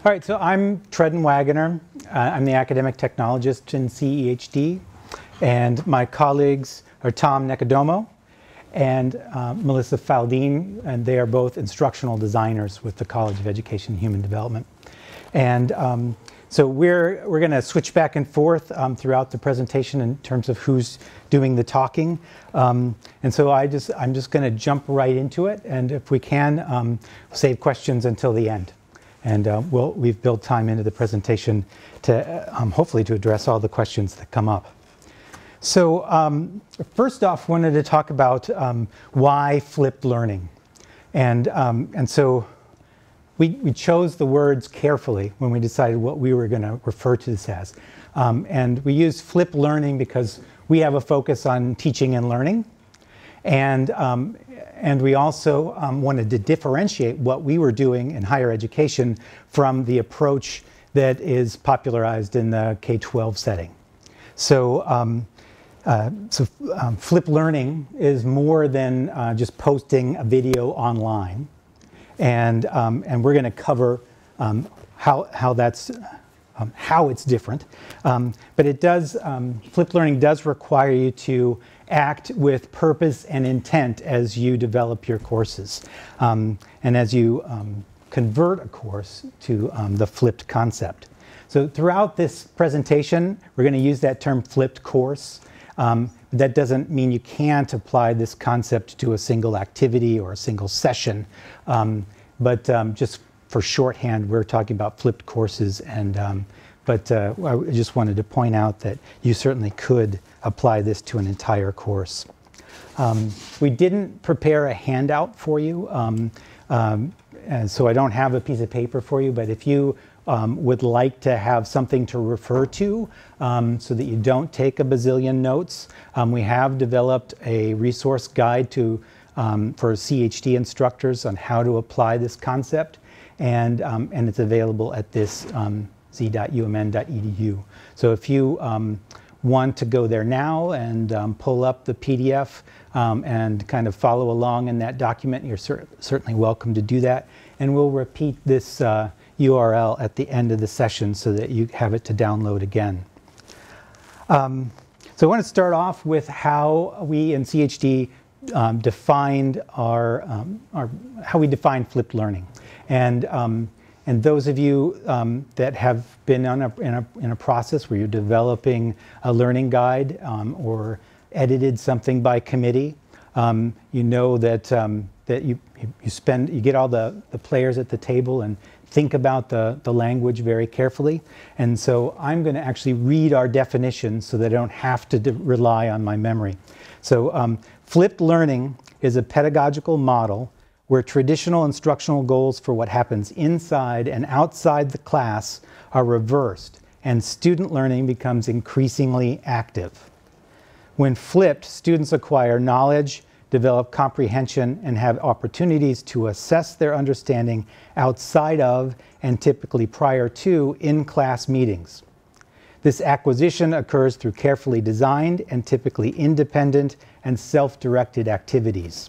All right, so I'm Treden Wagoner. I'm the academic technologist in CEHD, and my colleagues are Tom Nechodomu and Melissa Falldin, and they are both instructional designers with the College of Education and Human Development. And so we're going to switch back and forth throughout the presentation in terms of who's doing the talking. And so I'm just going to jump right into it, and if we can, save questions until the end. And we've built time into the presentation to hopefully to address all the questions that come up. So first off, wanted to talk about why flipped learning. And so we chose the words carefully when we decided what we were going to refer to this as. And we used flipped learning because we have a focus on teaching and learning. And we also wanted to differentiate what we were doing in higher education from the approach that is popularized in the K-12 setting. So, flipped learning is more than just posting a video online. And we're going to cover how it's different. But it does, flipped learning does require you to act with purpose and intent as you develop your courses and as you convert a course to the flipped concept. So throughout this presentation, we're going to use that term flipped course. That doesn't mean you can't apply this concept to a single activity or a single session, but just for shorthand, we're talking about flipped courses. And but I just wanted to point out that you certainly could apply this to an entire course. We didn't prepare a handout for you, and so I don't have a piece of paper for you, but if you would like to have something to refer to so that you don't take a bazillion notes, we have developed a resource guide for CEHD instructors on how to apply this concept, and it's available at this z.umn.edu. So if you want to go there now and pull up the PDF and kind of follow along in that document, you're certainly welcome to do that. And we'll repeat this URL at the end of the session so that you have it to download again. So I want to start off with how we in CEHD defined how we define flipped learning. And those of you that have been in a process where you're developing a learning guide or edited something by committee, you know that you get all the players at the table and think about the language very carefully. And so I'm going to actually read our definition so that I don't have to rely on my memory. So flipped learning is a pedagogical model where traditional instructional goals for what happens inside and outside the class are reversed, and student learning becomes increasingly active. When flipped, students acquire knowledge, develop comprehension, and have opportunities to assess their understanding outside of and typically prior to in-class meetings. This acquisition occurs through carefully designed and typically independent and self-directed activities.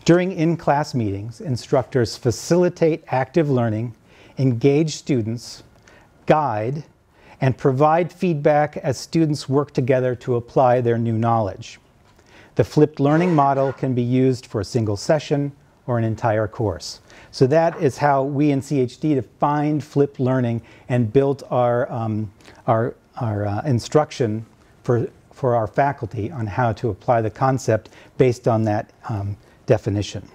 During in-class meetings, instructors facilitate active learning, engage students, guide, and provide feedback as students work together to apply their new knowledge. The flipped learning model can be used for a single session or an entire course. So that is how we in CEHD defined flipped learning and built our instruction for our faculty on how to apply the concept based on that definition.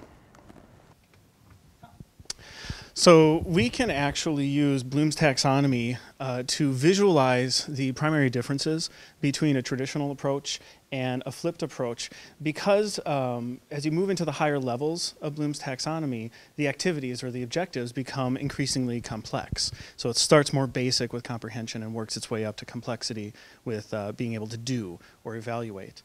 So we can actually use Bloom's taxonomy to visualize the primary differences between a traditional approach and a flipped approach, because as you move into the higher levels of Bloom's taxonomy, the activities or the objectives become increasingly complex. So it starts more basic with comprehension and works its way up to complexity with being able to do or evaluate.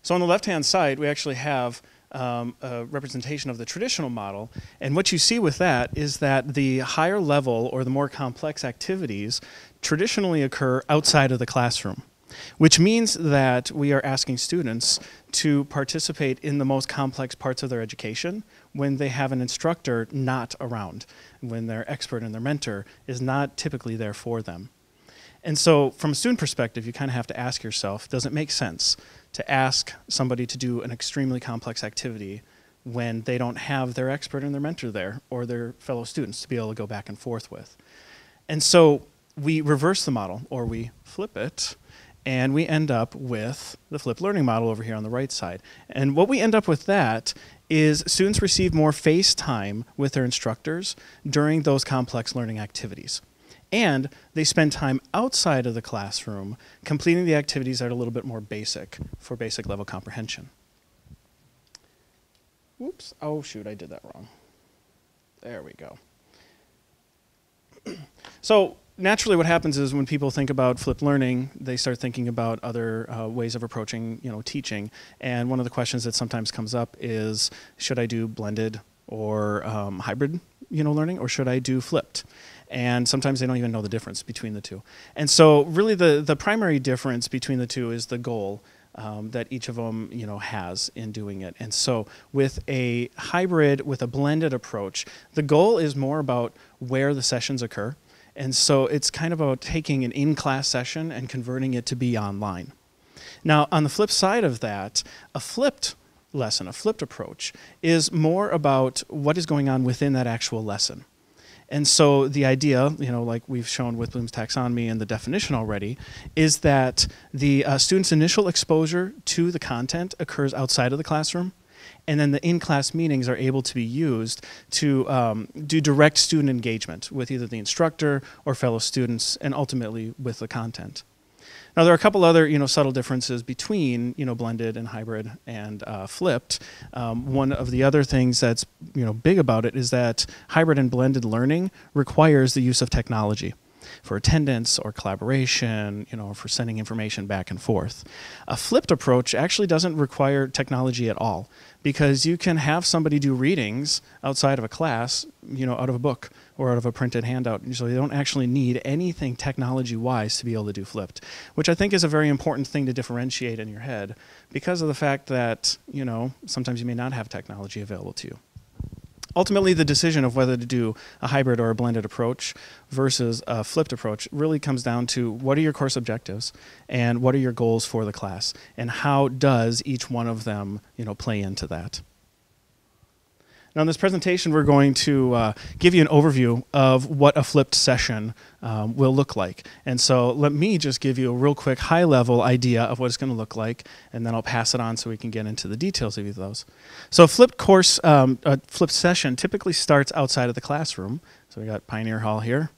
So on the left-hand side, we actually have a representation of the traditional model, and what you see with that is that the higher level or the more complex activities traditionally occur outside of the classroom. which means that we are asking students to participate in the most complex parts of their education when they have an instructor not around, when their expert and their mentor is not typically there for them. And so from a student perspective, you kind of have to ask yourself, does it make sense to ask somebody to do an extremely complex activity when they don't have their expert and their mentor there, or their fellow students to be able to go back and forth with? And so we reverse the model, or we flip it, and we end up with the flipped learning model over here on the right side. And what we end up with that is students receive more face time with their instructors during those complex learning activities. And they spend time outside of the classroom completing the activities that are a little bit more basic for basic level comprehension. Whoops, oh shoot, I did that wrong. There we go. So naturally what happens is when people think about flipped learning, they start thinking about other ways of approaching, teaching. And one of the questions that sometimes comes up is, should I do blended or hybrid, learning, or should I do flipped? And sometimes they don't even know the difference between the two. And so really the primary difference between the two is the goal that each of them has in doing it. And so with a hybrid, with a blended approach, the goal is more about where the sessions occur. And so it's kind of about taking an in-class session and converting it to be online. Now on the flip side of that, a flipped lesson, a flipped approach, is more about what is going on within that actual lesson. And so the idea, like we've shown with Bloom's taxonomy and the definition already, is that the student's initial exposure to the content occurs outside of the classroom, and then the in-class meetings are able to be used to do direct student engagement with either the instructor or fellow students, and ultimately with the content. Now there are a couple other subtle differences between blended and hybrid and flipped. One of the other things that's big about it is that hybrid and blended learning requires the use of technology for attendance or collaboration, for sending information back and forth. A flipped approach actually doesn't require technology at all, because you can have somebody do readings outside of a class, out of a book or out of a printed handout. So you don't actually need anything technology-wise to be able to do flipped, which I think is a very important thing to differentiate in your head because of the fact that, sometimes you may not have technology available to you. Ultimately, the decision of whether to do a hybrid or a blended approach versus a flipped approach really comes down to what are your course objectives and what are your goals for the class, and how does each one of them play into that. Now in this presentation we're going to give you an overview of what a flipped session will look like. And so let me just give you a real quick high-level idea of what it's going to look like, and then I'll pass it on so we can get into the details of those. So a flipped course, a flipped session typically starts outside of the classroom. So we got Pioneer Hall here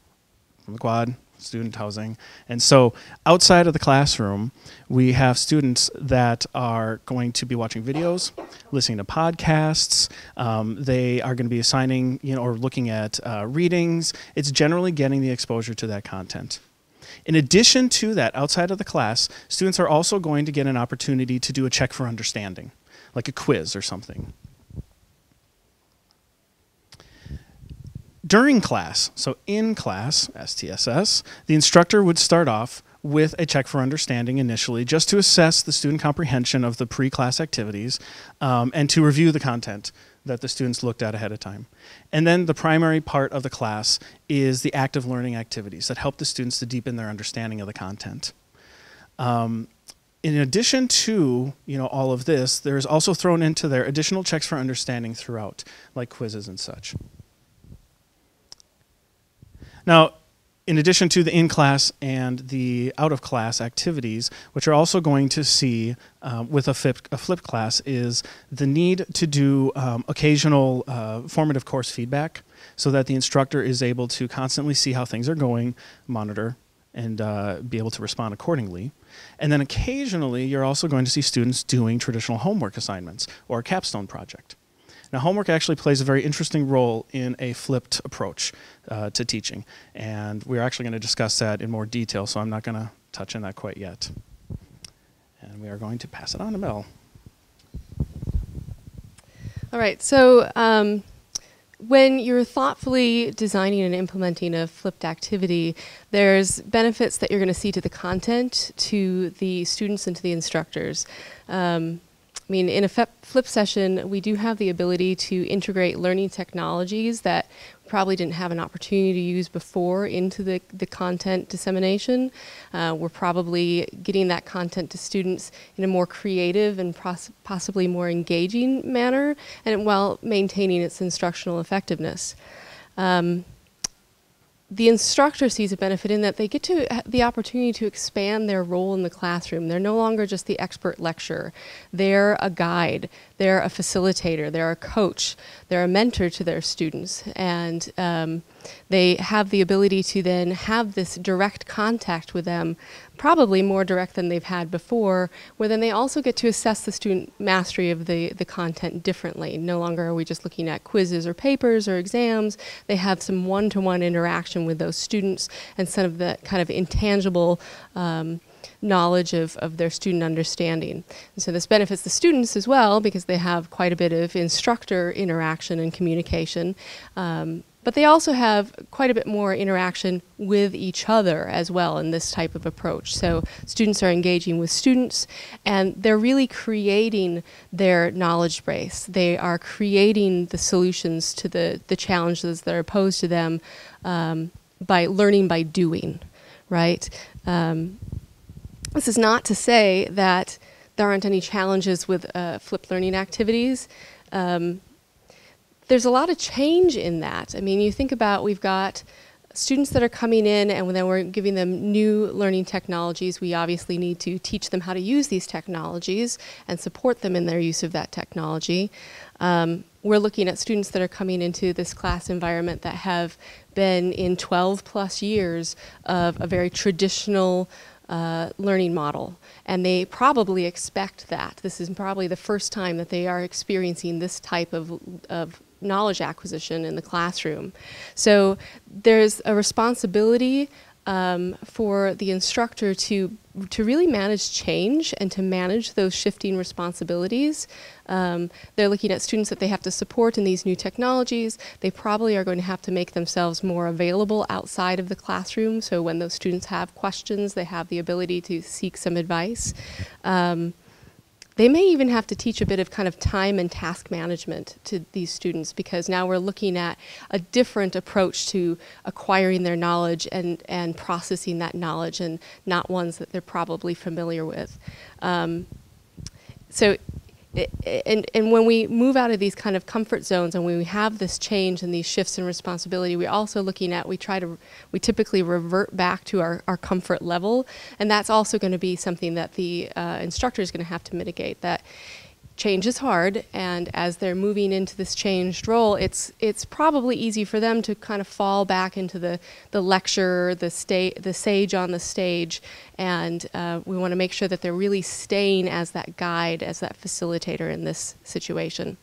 on the quad, student housing. And so outside of the classroom, we have students that are going to be watching videos, listening to podcasts. They are going to be assigning, or looking at readings. It's generally getting the exposure to that content. In addition to that, outside of the class, students are also going to get an opportunity to do a check for understanding, like a quiz or something. During class, so in class, STSS, the instructor would start off with a check for understanding initially, just to assess the student comprehension of the pre-class activities and to review the content that the students looked at ahead of time. And then the primary part of the class is the active learning activities that help the students to deepen their understanding of the content. In addition to all of this, there's also thrown into there additional checks for understanding throughout, like quizzes and such. Now, in addition to the in-class and the out-of-class activities, what you're also going to see with a flipped class is the need to do occasional formative course feedback so that the instructor is able to constantly see how things are going, monitor, and be able to respond accordingly. And then occasionally, you're also going to see students doing traditional homework assignments or a capstone project. Now, homework actually plays a very interesting role in a flipped approach to teaching, and we're actually going to discuss that in more detail, so I'm not going to touch on that quite yet. And we are going to pass it on to Mel. All right, so when you're thoughtfully designing and implementing a flipped activity, there's benefits that you're going to see to the content, to the students, and to the instructors. I mean, in a flip session, we do have the ability to integrate learning technologies that we probably didn't have an opportunity to use before into the content dissemination. We're probably getting that content to students in a more creative and possibly more engaging manner, and while maintaining its instructional effectiveness. The instructor sees a benefit in that they get to the opportunity to expand their role in the classroom. They're no longer just the expert lecturer. They're a guide, they're a facilitator, they're a coach, they're a mentor to their students. And they have the ability to then have this direct contact with them, probably more direct than they've had before, where then they also get to assess the student mastery of the content differently. No longer are we just looking at quizzes or papers or exams. They have some one-to-one interaction with those students and some of the kind of intangible knowledge of their student understanding. And so this benefits the students as well because they have quite a bit of instructor interaction and communication. But they also have quite a bit more interaction with each other as well in this type of approach. So students are engaging with students, and they're really creating their knowledge base. They are creating the solutions to the challenges that are posed to them by learning by doing, right? This is not to say that there aren't any challenges with flipped learning activities. There's a lot of change in that. I mean, you think about, we've got students that are coming in and then we're giving them new learning technologies. We obviously need to teach them how to use these technologies and support them in their use of that technology. We're looking at students that are coming into this class environment that have been in 12 plus years of a very traditional learning model, and they probably expect that. This is probably the first time that they are experiencing this type of knowledge acquisition in the classroom. So there's a responsibility for the instructor to really manage change and to manage those shifting responsibilities. They're looking at students that they have to support in these new technologies. They probably are going to have to make themselves more available outside of the classroom, so when those students have questions, they have the ability to seek some advice. They may even have to teach a bit of kind of time and task management to these students, because now we're looking at a different approach to acquiring their knowledge and processing that knowledge, and not ones that they're probably familiar with. And when we move out of these kind of comfort zones and when we have this change and these shifts in responsibility, we're also looking at, we typically revert back to our comfort level, and that's also going to be something that the instructor is going to have to mitigate. That change is hard, and as they're moving into this changed role, it's probably easy for them to kind of fall back into the lecture, the sage on the stage, and we want to make sure that they're really staying as that guide, as that facilitator in this situation.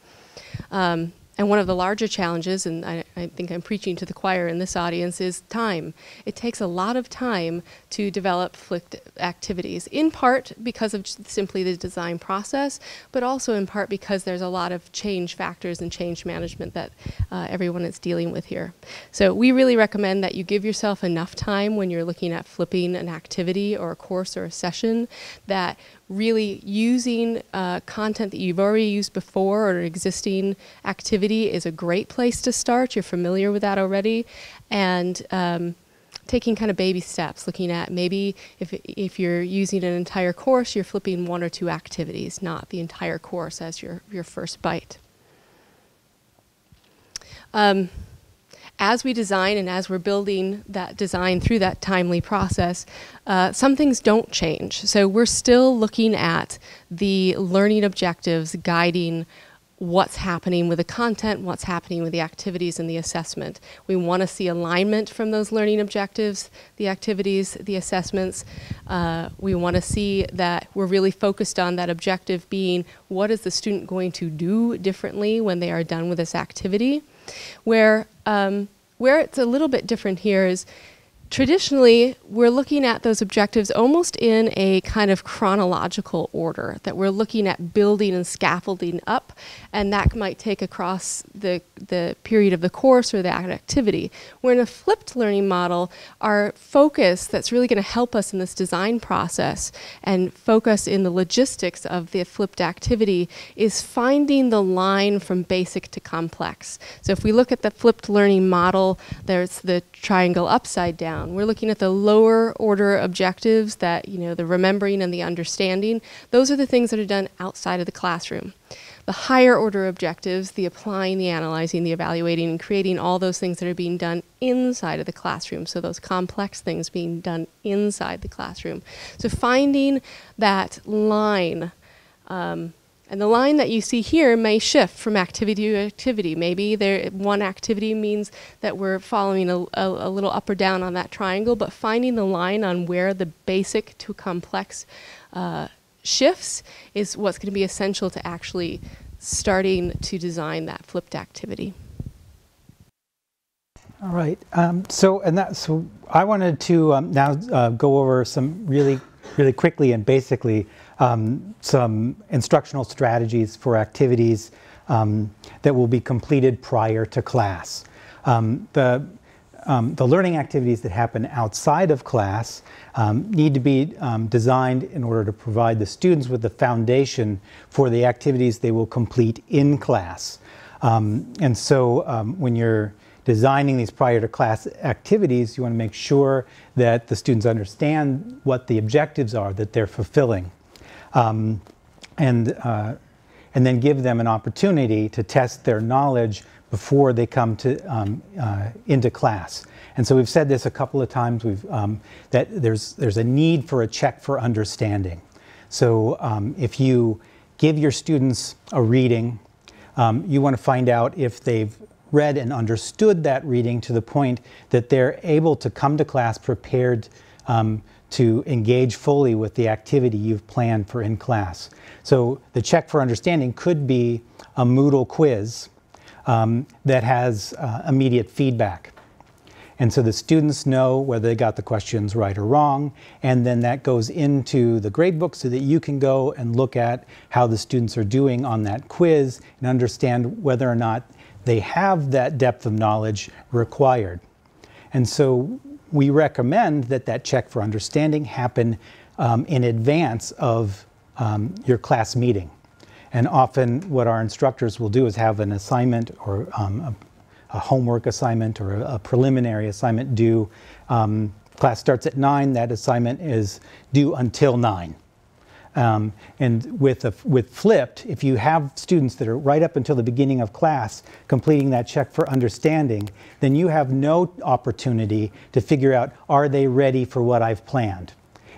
And one of the larger challenges, and I think I'm preaching to the choir in this audience, is time. It takes a lot of time to develop flipped activities, in part because of simply the design process, but also in part because there's a lot of change factors and change management that everyone is dealing with here. So we really recommend that you give yourself enough time when you're looking at flipping an activity or a course or a session, that really using content that you've already used before or an existing activity is a great place to start. You're familiar with that already. And taking kind of baby steps, looking at maybe if you're using an entire course, you're flipping 1 or 2 activities, not the entire course as your first bite. As we design and as we're building that design through that timely process, some things don't change. So we're still looking at the learning objectives guiding what's happening with the content, what's happening with the activities and the assessment. We want to see alignment from those learning objectives, the activities, the assessments. We want to see that we're really focused on that objective being, what is the student going to do differently when they are done with this activity? Where it's a little bit different here is Traditionally, we're looking at those objectives almost in a kind of chronological order, that we're looking at building and scaffolding up, and that might take across the period of the course or that activity. Where in a flipped learning model, our focus that's really going to help us in this design process and focus in the logistics of the flipped activity is finding the line from basic to complex. So if we look at the flipped learning model, there's the triangle upside down. We're looking at the lower order objectives that, the remembering and the understanding. Those are the things that are done outside of the classroom. The higher order objectives, the applying, the analyzing, the evaluating, and creating, all those things that are being done inside of the classroom. So those complex things being done inside the classroom. So finding that line, and the line that you see here may shift from activity to activity. Maybe one activity means that we're following a little up or down on that triangle, but finding the line on where the basic to complex shifts is what's going to be essential to actually starting to design that flipped activity. All right. So I wanted to now go over some really quickly and basically some instructional strategies for activities that will be completed prior to class. The learning activities that happen outside of class need to be designed in order to provide the students with the foundation for the activities they will complete in class. And so when you're designing these prior to class activities, you want to make sure that the students understand what the objectives are that they're fulfilling. And then give them an opportunity to test their knowledge before they come to into class. And so we've said this a couple of times. That there's a need for a check for understanding. So if you give your students a reading, you want to find out if they've read and understood that reading to the point that they're able to come to class prepared to engage fully with the activity you've planned for in class. So the check for understanding could be a Moodle quiz that has immediate feedback. And so the students know whether they got the questions right or wrong, and then that goes into the gradebook so that you can go and look at how the students are doing on that quiz and understand whether or not they have that depth of knowledge required. And so we recommend that that check for understanding happen in advance of your class meeting. And often what our instructors will do is have an assignment or a homework assignment or a preliminary assignment due. Class starts at 9, that assignment is due until 9. And with flipped, if you have students that are right up until the beginning of class completing that check for understanding, then you have no opportunity to figure out, are they ready for what I've planned?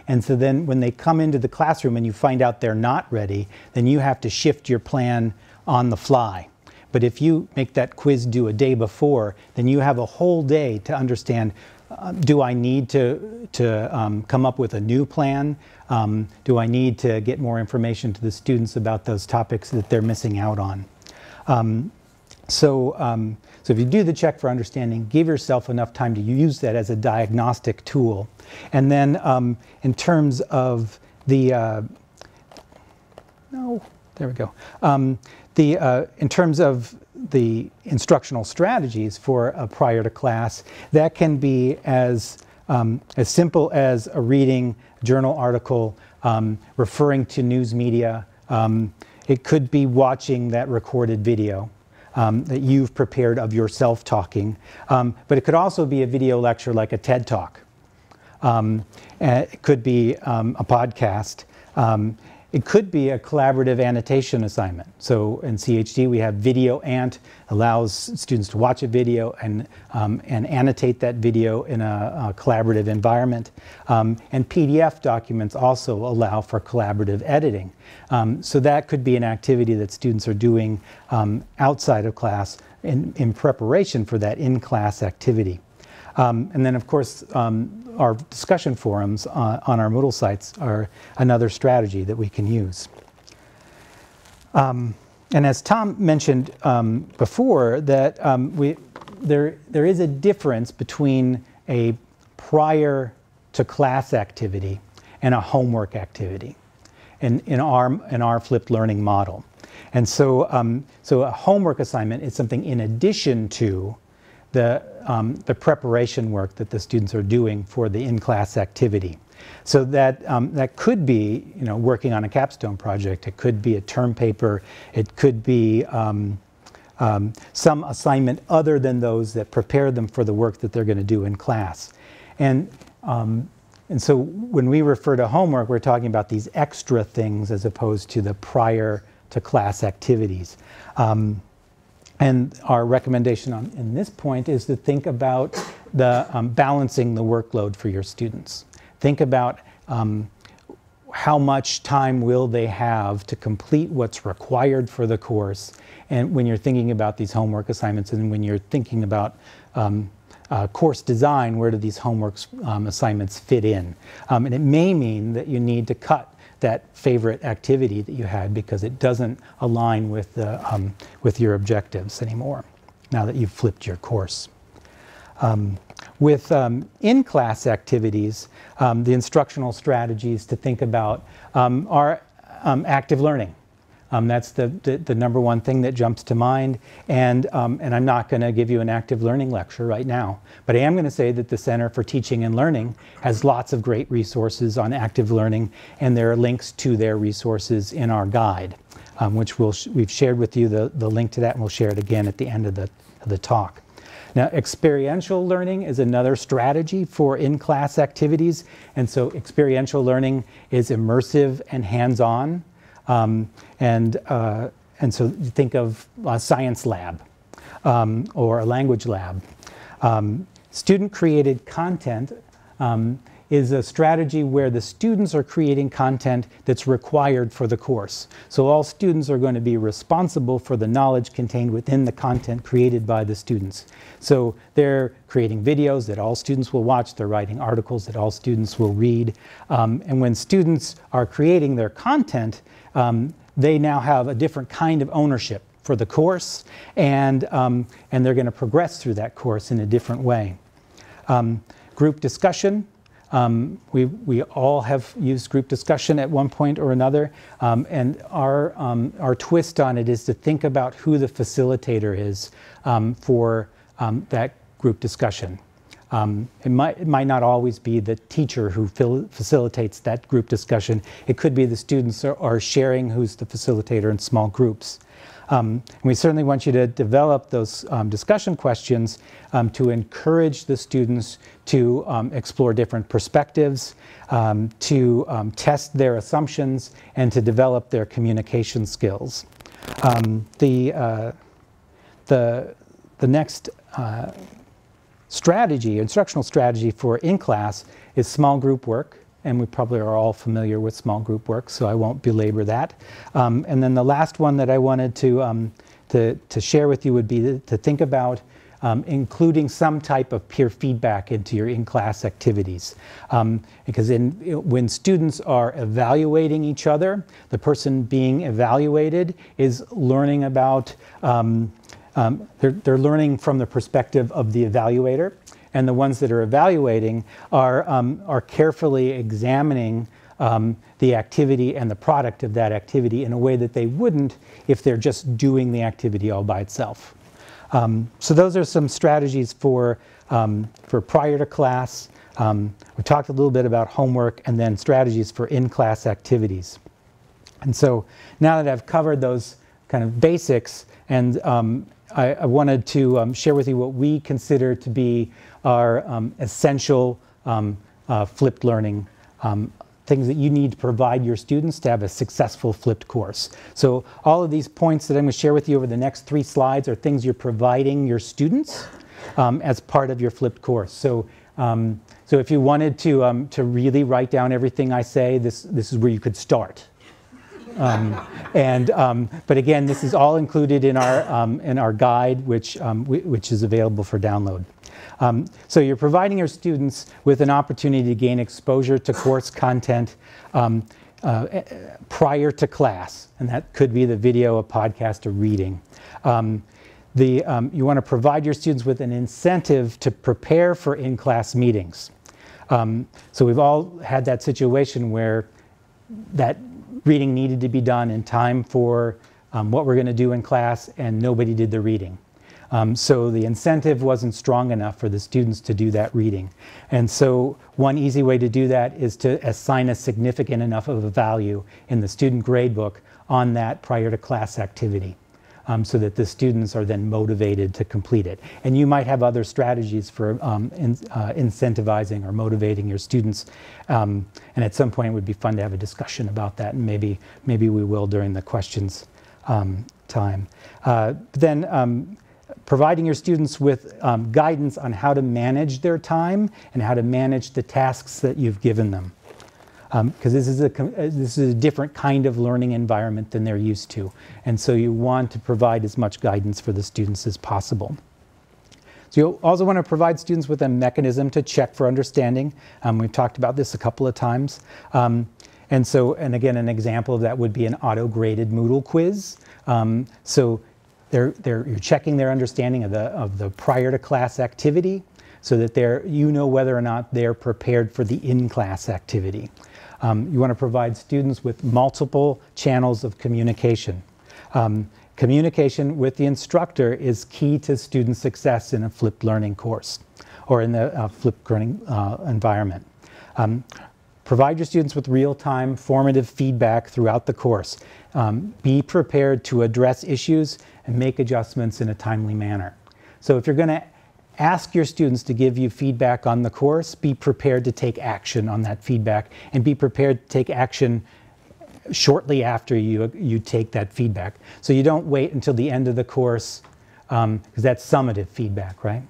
And so then when they come into the classroom and you find out they're not ready, then you have to shift your plan on the fly. But if you make that quiz due a day before, then you have a whole day to understand, do I need to come up with a new plan? Do I need to get more information to the students about those topics that they're missing out on? So if you do the check for understanding, give yourself enough time to use that as a diagnostic tool. And then in terms of the, there we go. In terms of the instructional strategies for a prior to class, that can be as simple as a reading, journal article, referring to news media. It could be watching that recorded video that you've prepared of yourself talking. But it could also be a video lecture like a TED Talk. It could be a podcast. It could be a collaborative annotation assignment. So in CEHD we have Video Ant, allows students to watch a video and annotate that video in a collaborative environment. And PDF documents also allow for collaborative editing. So that could be an activity that students are doing outside of class in preparation for that in-class activity. And then of course our discussion forums on our Moodle sites are another strategy that we can use. And as Tom mentioned before, that there is a difference between a prior to class activity and a homework activity in our flipped learning model. And so, so a homework assignment is something in addition to the preparation work that the students are doing for the in-class activity. So that, that could be, you know, working on a capstone project. It could be a term paper. It could be some assignment other than those that prepare them for the work that they're going to do in class. And so when we refer to homework, we're talking about these extra things as opposed to the prior to class activities. And our recommendation in this point is to think about the balancing the workload for your students. Think about how much time will they have to complete what's required for the course, and when you're thinking about these homework assignments, and when you're thinking about course design, where do these homework assignments fit in? And it may mean that you need to cut that favorite activity that you had because it doesn't align with your objectives anymore now that you've flipped your course. With in-class activities, the instructional strategies to think about are active learning. That's the number one thing that jumps to mind, and I'm not going to give you an active learning lecture right now, but I am going to say that the Center for Teaching and Learning has lots of great resources on active learning, and there are links to their resources in our guide, which we've shared with you the link to that, and we'll share it again at the end of the talk. Now, experiential learning is another strategy for in-class activities, and so experiential learning is immersive and hands-on. And so you think of a science lab or a language lab. Student-created content is a strategy where the students are creating content that's required for the course. So all students are going to be responsible for the knowledge contained within the content created by the students. So they're creating videos that all students will watch, they're writing articles that all students will read. And when students are creating their content, they now have a different kind of ownership for the course, and they're going to progress through that course in a different way. Group discussion. We all have used group discussion at one point or another, and our twist on it is to think about who the facilitator is for that group discussion. It might not always be the teacher who facilitates that group discussion. It could be the students are sharing who's the facilitator in small groups. And we certainly want you to develop those discussion questions to encourage the students to explore different perspectives, to test their assumptions, and to develop their communication skills. The next strategy, instructional strategy for in-class is small group work, and we probably are all familiar with small group work, so I won't belabor that. And then the last one that I wanted to share with you would be to think about including some type of peer feedback into your in-class activities. Because when students are evaluating each other, the person being evaluated is learning about they're learning from the perspective of the evaluator, and the ones that are evaluating are carefully examining the activity and the product of that activity in a way that they wouldn't if they're just doing the activity all by itself. So those are some strategies for prior to class. We talked a little bit about homework, and then strategies for in-class activities. And so now that I've covered those kind of basics, and I wanted to share with you what we consider to be our essential flipped learning things that you need to provide your students to have a successful flipped course. So all of these points that I'm going to share with you over the next 3 slides are things you're providing your students as part of your flipped course. So so if you wanted to really write down everything I say, this is where you could start. But again, this is all included in our guide, which is available for download. So you're providing your students with an opportunity to gain exposure to course content prior to class, and that could be the video, a podcast, or reading. You want to provide your students with an incentive to prepare for in-class meetings. So we've all had that situation where that reading needed to be done in time for what we're going to do in class, and nobody did the reading. So the incentive wasn't strong enough for the students to do that reading. And so one easy way to do that is to assign a significant enough of a value in the student gradebook on that prior to class activity, so that the students are then motivated to complete it. And you might have other strategies for incentivizing or motivating your students. And at some point it would be fun to have a discussion about that, and maybe we will during the questions time. Then providing your students with guidance on how to manage their time and how to manage the tasks that you've given them. Because this is a different kind of learning environment than they're used to. And so you want to provide as much guidance for the students as possible. So you'll also want to provide students with a mechanism to check for understanding. We've talked about this a couple of times. And again, an example of that would be an auto-graded Moodle quiz. So you're checking their understanding of the prior to class activity, so that you know whether or not they're prepared for the in-class activity. You want to provide students with multiple channels of communication. Communication with the instructor is key to student success in a flipped learning course or in the flipped learning environment. Provide your students with real-time formative feedback throughout the course. Be prepared to address issues and make adjustments in a timely manner. So if you're going to ask your students to give you feedback on the course, be prepared to take action on that feedback, and be prepared to take action shortly after you take that feedback. So you don't wait until the end of the course, because that's summative feedback, right?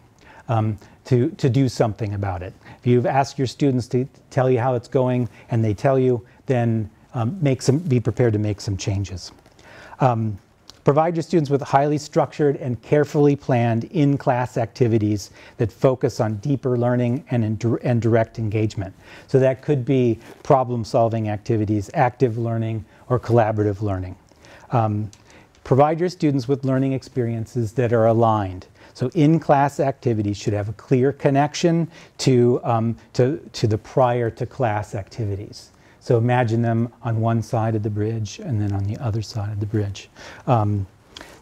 To do something about it. If you've asked your students to tell you how it's going and they tell you, then be prepared to make some changes. Provide your students with highly structured and carefully planned in-class activities that focus on deeper learning and direct engagement. So that could be problem-solving activities, active learning, or collaborative learning. Provide your students with learning experiences that are aligned. So in-class activities should have a clear connection to the prior to class activities. So imagine them on one side of the bridge and then on the other side of the bridge.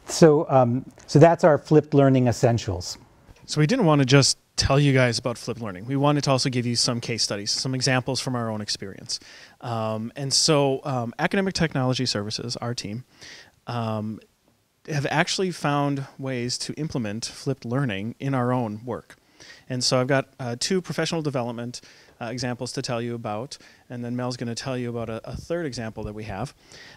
So that's our flipped learning essentials. So we didn't want to just tell you guys about flipped learning. We wanted to also give you some case studies, some examples from our own experience. Academic Technology Services, our team, have actually found ways to implement flipped learning in our own work. And so I've got two professional development examples to tell you about, and then Mel's going to tell you about a third example that we have.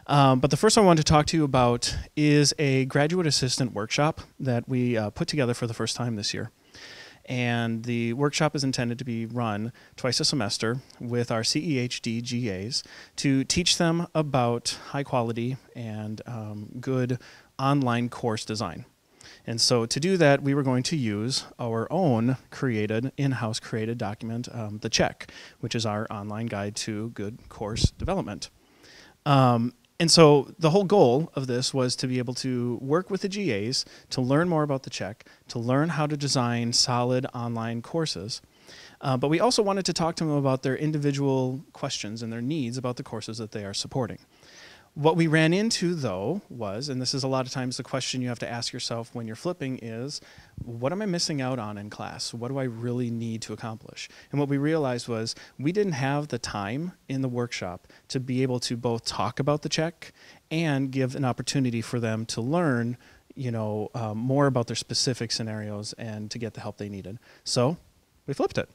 But the first one I want to talk to you about is a graduate assistant workshop that we put together for the first time this year. And the workshop is intended to be run twice a semester with our CEHD GAs to teach them about high quality and good online course design. And so to do that, we were going to use our own in-house created document, the Check, which is our online guide to good course development. And so the whole goal of this was to be able to work with the GAs to learn more about the Check, to learn how to design solid online courses. But we also wanted to talk to them about their individual questions and their needs about the courses that they are supporting. What we ran into, though, was, and this is a lot of times the question you have to ask yourself when you're flipping is, what am I missing out on in class? What do I really need to accomplish? And what we realized was we didn't have the time in the workshop to be able to both talk about the Check and give an opportunity for them to learn, more about their specific scenarios and to get the help they needed. So we flipped it.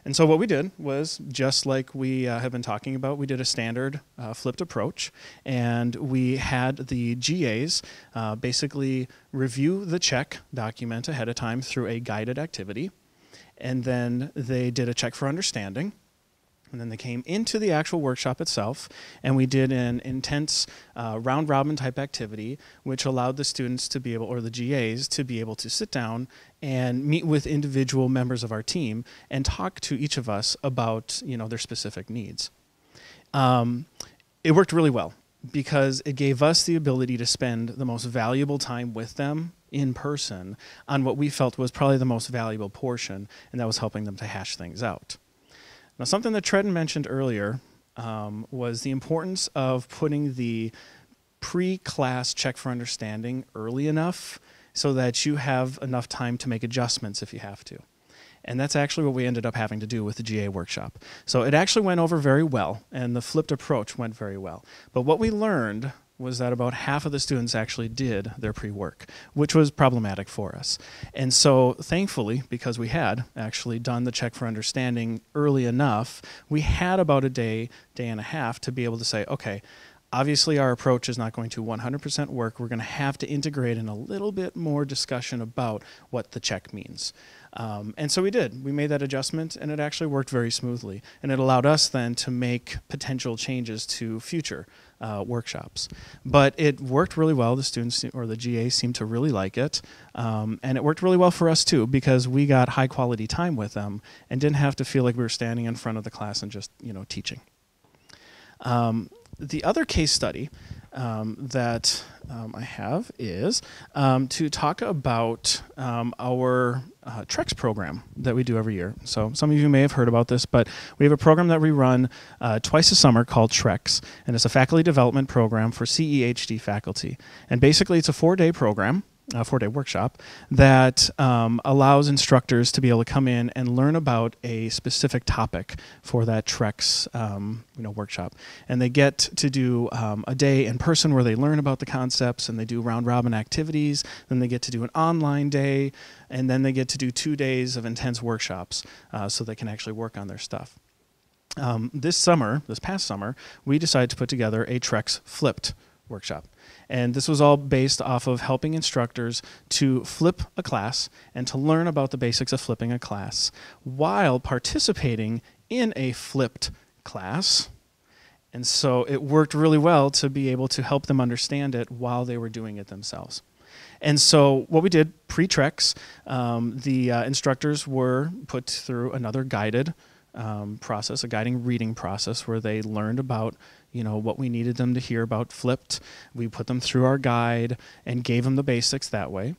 And so what we did was, just like we have been talking about, we did a standard flipped approach, and we had the GAs basically review the Check document ahead of time through a guided activity, and then they did a check for understanding, and then they came into the actual workshop itself, and we did an intense round-robin type activity, which allowed the students to be able, or the GAs, to be able to sit down and meet with individual members of our team and talk to each of us about, their specific needs. It worked really well because it gave us the ability to spend the most valuable time with them in person on what we felt was probably the most valuable portion, and that was helping them to hash things out. Now, something that Treden mentioned earlier was the importance of putting the pre-class check for understanding early enough so that you have enough time to make adjustments if you have to. And that's actually what we ended up having to do with the GA workshop. So it actually went over very well, and the flipped approach went very well. But what we learned was that about half of the students actually did their pre-work, which was problematic for us. And so thankfully, because we had actually done the check for understanding early enough, we had about a day, day and a half to be able to say, okay, obviously our approach is not going to 100% work. We're going to have to integrate in a little bit more discussion about what the check means. And so we did. We made that adjustment, and it actually worked very smoothly. And it allowed us then to make potential changes to future workshops. But it worked really well. The students, or the GA, seemed to really like it. And it worked really well for us too, because we got high quality time with them and didn't have to feel like we were standing in front of the class and just, teaching. The other case study that I have is to talk about our TREX program that we do every year. So some of you may have heard about this, but we have a program that we run twice a summer called TREX, and it's a faculty development program for CEHD faculty. And basically it's a 4-day program, a 4-day workshop that allows instructors to be able to come in and learn about a specific topic for that TREX workshop. And they get to do a day in person where they learn about the concepts, and they do round-robin activities. Then they get to do an online day, and then they get to do 2 days of intense workshops so they can actually work on their stuff. This past summer, we decided to put together a TREX flipped workshop. And this was all based off of helping instructors to flip a class and to learn about the basics of flipping a class while participating in a flipped class. And so it worked really well to be able to help them understand it while they were doing it themselves. And so what we did pre-TREX, the instructors were put through another guided process, a guiding reading process, where they learned about what we needed them to hear about flipped. We put them through our guide and gave them the basics that way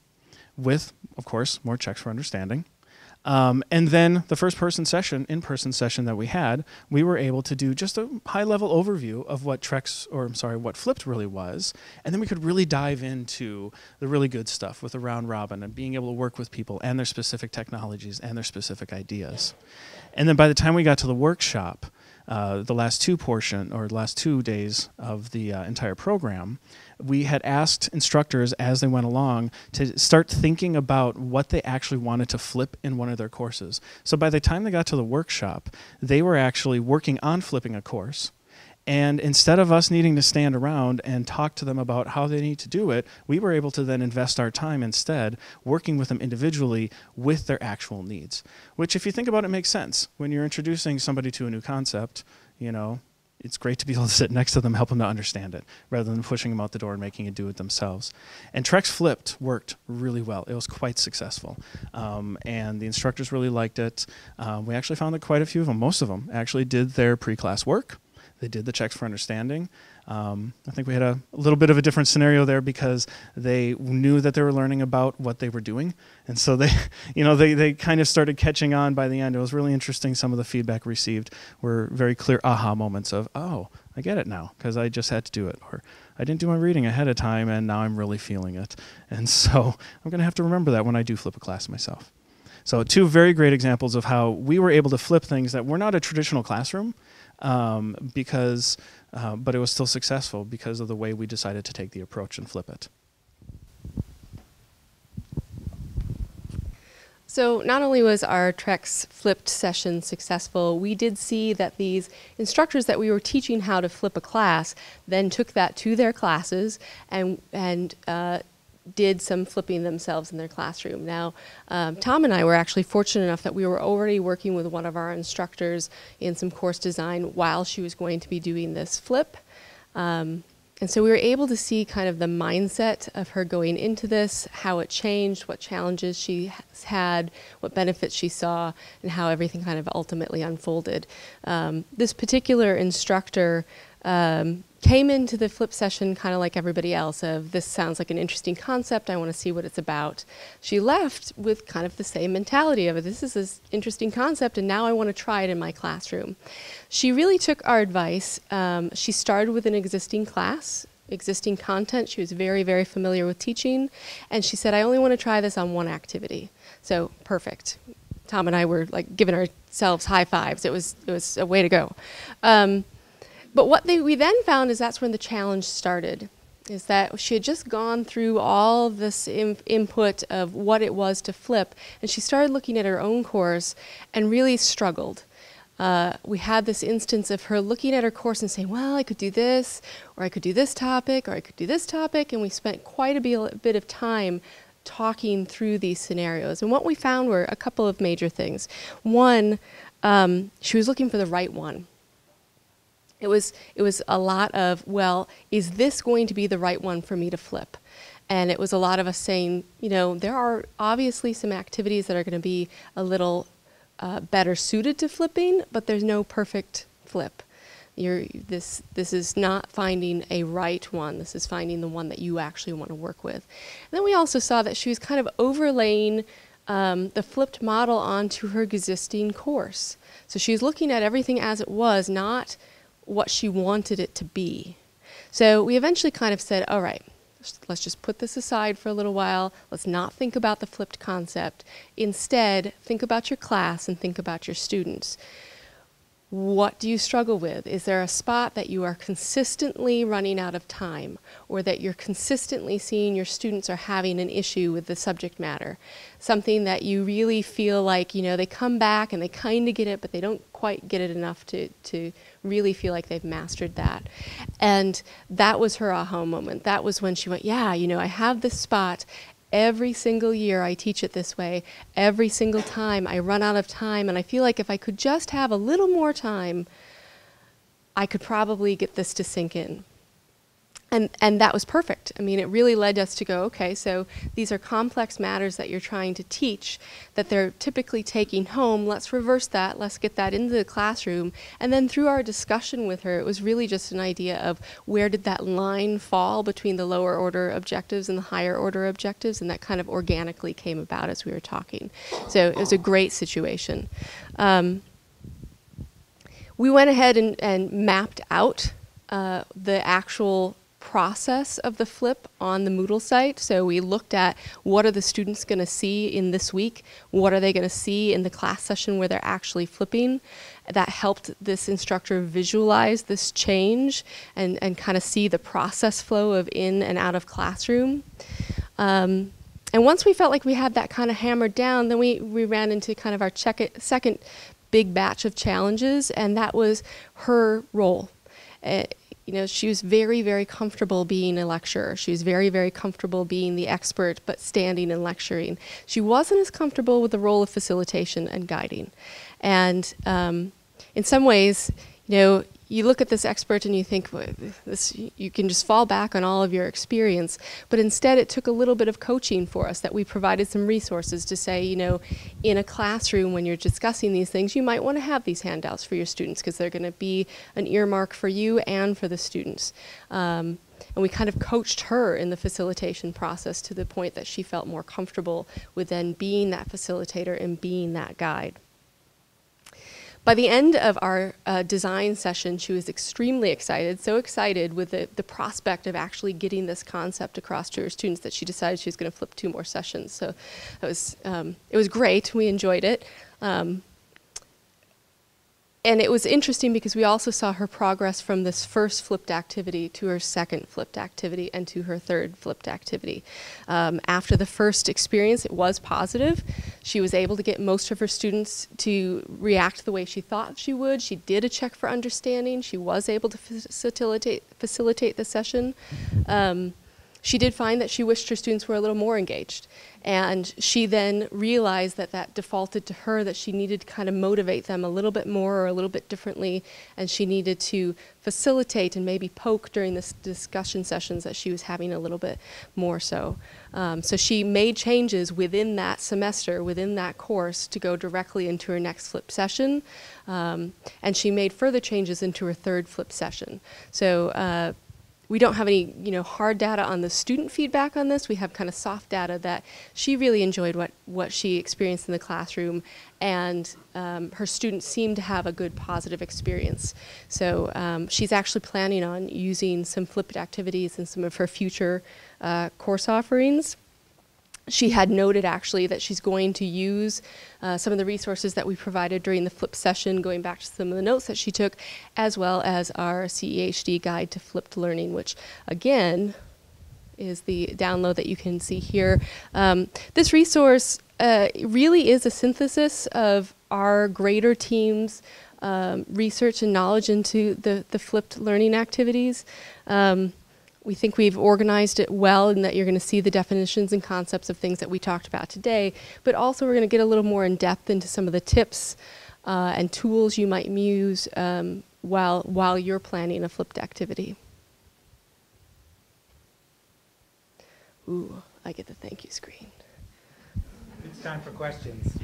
with, of course, more checks for understanding. And then the first in-person session that we had, we were able to do just a high-level overview of what what flipped really was, and then we could really dive into the really good stuff with the round robin and being able to work with people and their specific technologies and their specific ideas. And then by the time we got to the workshop, the last 2 days of the entire program, we had asked instructors as they went along to start thinking about what they actually wanted to flip in one of their courses. So by the time they got to the workshop, they were actually working on flipping a course. And instead of us needing to stand around and talk to them about how they need to do it, we were able to then invest our time instead working with them individually with their actual needs. Which, if you think about it, makes sense. When you're introducing somebody to a new concept, it's great to be able to sit next to them, help them to understand it, rather than pushing them out the door and making it do it themselves. And TREX Flipped worked really well. It was quite successful. And the instructors really liked it. We actually found that quite a few of them, most of them, actually did their pre-class work. They did the checks for understanding. I think we had a little bit of a different scenario there because they knew that they were learning about what they were doing. And so they, they kind of started catching on by the end. It was really interesting. Some of the feedback received were very clear aha moments of, oh, I get it now because I just had to do it. Or I didn't do my reading ahead of time and now I'm really feeling it. And so I'm going to have to remember that when I do flip a class myself. So 2 very great examples of how we were able to flip things that were not a traditional classroom, but it was still successful because of the way we decided to take the approach and flip it. So not only was our TREX flipped session successful, we did see that these instructors that we were teaching how to flip a class then took that to their classes and did some flipping themselves in their classroom. Now, Tom and I were actually fortunate enough that we were already working with one of our instructors in some course design while she was going to be doing this flip. And so we were able to see kind of the mindset of her going into this, how it changed, what challenges she had, what benefits she saw, and how everything kind of ultimately unfolded. This particular instructor came into the flip session kind of like everybody else of, this sounds like an interesting concept, I want to see what it's about. She left with kind of the same mentality of, this is this interesting concept and now I want to try it in my classroom. She really took our advice. She started with an existing class, existing content. She was very, very familiar with teaching, and she said, I only want to try this on one activity. So perfect. Tom and I were like giving ourselves high fives. It was a way to go. But what we then found is that's when the challenge started, is that she had just gone through all of this input of what it was to flip, and she started looking at her own course and really struggled. We had this instance of her looking at her course and saying, well, I could do this, or I could do this topic, or I could do this topic, and we spent quite a bit of time talking through these scenarios. And what we found were a couple of major things. One, she was looking for the right one. It was a lot of, well, is this going to be the right one for me to flip? And it was a lot of us saying, you know, there are obviously some activities that are going to be a little better suited to flipping, but there's no perfect flip. This is not finding a right one. This is finding the one that you actually want to work with. And then we also saw that she was kind of overlaying the flipped model onto her existing course. So she was looking at everything as it was, not what she wanted it to be. So we eventually kind of said, all right, let's just put this aside for a little while. Let's not think about the flipped concept. Instead, think about your class and think about your students. What do you struggle with? Is there a spot that you are consistently running out of time, or that you're consistently seeing your students are having an issue with the subject matter? Something that you really feel like, you know, they come back and they kind of get it, but they don't quite get it enough to really feel like they've mastered that. And that was her aha moment. That was when she went, yeah, you know, I have this spot. Every single year I teach it this way. Every single time I run out of time, and I feel like if I could just have a little more time, I could probably get this to sink in. And that was perfect. I mean, it really led us to go, okay, so these are complex matters that you're trying to teach that they're typically taking home. Let's reverse that. Let's get that into the classroom. And then through our discussion with her, it was really just an idea of where did that line fall between the lower order objectives and the higher order objectives, and that kind of organically came about as we were talking. So it was a great situation. We went ahead and mapped out the actual process of the flip on the Moodle site. So we looked at what are the students going to see in this week, what are they going to see in the class session where they're actually flipping. That helped this instructor visualize this change and kind of see the process flow of in and out of classroom. And once we felt like we had that kind of hammered down, then we ran into kind of our second big batch of challenges, and that was her role. You know, she was very, very comfortable being a lecturer. She was very, very comfortable being the expert, but standing and lecturing. She wasn't as comfortable with the role of facilitation and guiding. And in some ways, you know, you look at this expert and you think, well, you can just fall back on all of your experience. But instead, it took a little bit of coaching for us, that we provided some resources to say, you know, in a classroom when you're discussing these things, you might want to have these handouts for your students because they're going to be an earmark for you and for the students. And we kind of coached her in the facilitation process to the point that she felt more comfortable with then being that facilitator and being that guide. By the end of our design session, she was extremely excited, so excited with the prospect of actually getting this concept across to her students that she decided she was going to flip 2 more sessions. So it was great. We enjoyed it. And it was interesting because we also saw her progress from this first flipped activity to her second flipped activity and to her third flipped activity. After the first experience, it was positive. She was able to get most of her students to react the way she thought she would. She did a check for understanding. She was able to facilitate the session. she did find that she wished her students were a little more engaged. And she then realized that that defaulted to her, that she needed to kind of motivate them a little bit more or a little bit differently, and she needed to facilitate and maybe poke during the discussion sessions that she was having a little bit more so. So she made changes within that semester, within that course, to go directly into her next flip session. And she made further changes into her third flip session. So we don't have any, hard data on the student feedback on this. We have kind of soft data that she really enjoyed what she experienced in the classroom, and her students seemed to have a good positive experience. So she's actually planning on using some flipped activities in some of her future course offerings. She had noted actually that she's going to use some of the resources that we provided during the flip session, going back to some of the notes that she took, as well as our CEHD guide to flipped learning, which again is the download that you can see here. This resource really is a synthesis of our greater team's research and knowledge into the flipped learning activities. We think we've organized it well, and that you're going to see the definitions and concepts of things that we talked about today, but also we're going to get a little more in depth into some of the tips and tools you might use while you're planning a flipped activity. Ooh, I get the thank you screen. It's time for questions.